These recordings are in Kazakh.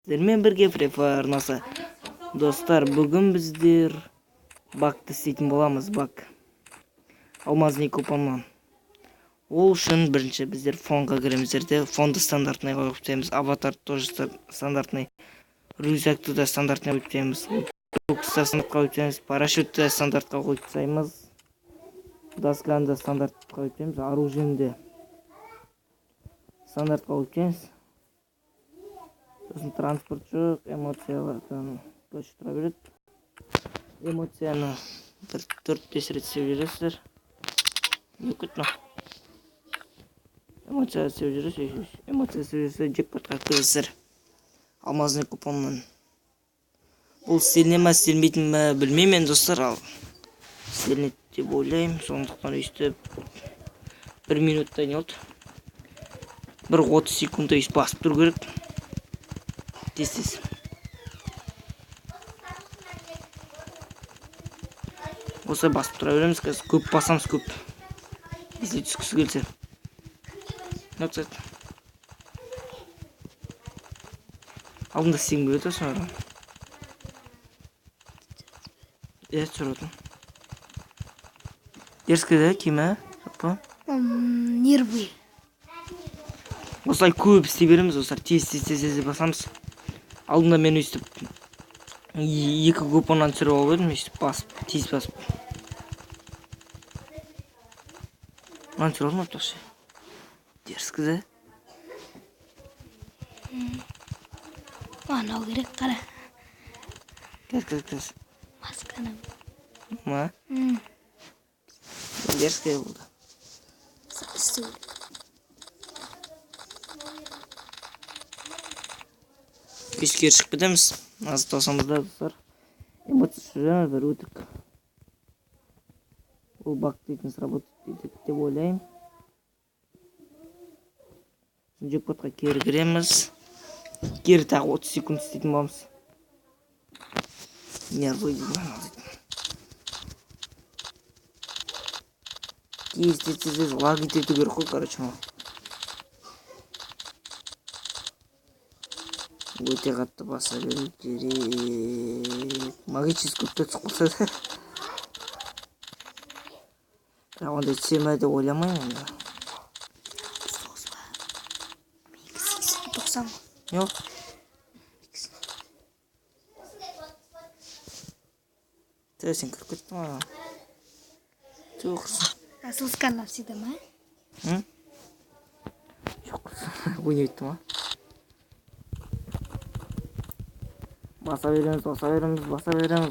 Сіздермен бірге Free Fire арнасы. Достар, бүгін біздер бакты істейтін боламыз. Бак алмазный купоннан. Ол үшін бірінші біздер фонға кіреміздер де, фонды стандартный қойып тастаймыз. Аватар тоже стандартный. Рюкзакты да стандартный қойып тастаймыз. Бокста стандартқа қойып тастаймыз. Парашютті стандартқа қойып тастаймыз. Досканы да стандартқа қойып тастаймыз. Оружиені стандартқа қойып тастаймыз. Сосын транспорт жоқ, эмоциялардан көшіп тұра береді. Эмоцияны 4-5 рет сеп жүресіздер. Эмоция сеп жүресіздер. Эмоция сеп жүресіздер, джекпотқа кіресіздер. Алмазный купоннан. Бұл істеліне ме, істелмейтін ме білмеймін достар, ал істелінеді деп ойлаймын. Сондықтан өйстіп 1 минутта не болды? 1-30 секундта өйстіп басып тұру керек. Тез. Осылай басып тұра береміз. Қазір көп басамыз, көп. Бізде түскісі келсе. Нөтсет. Алдында сен көреді sonra. Түсіретін. Дерзкий да, киме? Нервы. Осылай көп істей береміз, осылай тез басамыз. Алдында мен өйстіп 2 купоннан түсіріп алып едім, өйстіп басып, тез басып. Маған түсіріп алдым өттіқшы. Дерзкий да. Анау керек қара. Кәз. Масканы. Ма? Дерзкий болды. Кешке шығып кетеміз. Азы тосамызда достар. Эмоция жүреміздер өтік. Ол бак дейтін сработает деп ойлаймын. Джекпотқа кері кіреміз. Кері тағы 30 секунд істейтін боламыз. Нервы дейді. Тез лаг етету керек қой, короче. Өте қатты баса беру керек. Магический көпті тұқылса да. Онда түсеме деп ойламайын. Жоқ. Сен кіріп кеттің ма? Жоқсың. Сосканы всегда ма? Жоқсың. Ойнайтты ма? Баса береміз.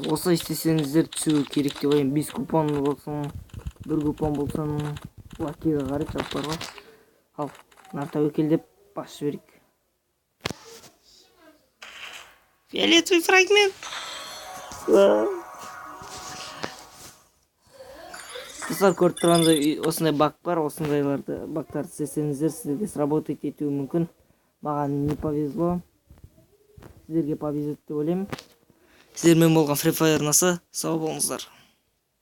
Осы істесеңіздер түсу керек деп ойлаймын. 5 купон болсын, 1 купон болсын, лакиға қарай жаппарға. Ал, нарта өкелдеп басып жіберейік. Фиолетовый фрагмент. Достар, көріп тұрғандай осындай бак бар. Осындайларды бактарды істесеңіздер сіздерге сработать етуі мүмкін. Маған не повезло. Сіздерге повезет деп ойлаймын. Сіздермен болған Free Fire арнасы. Сау болыңыздар.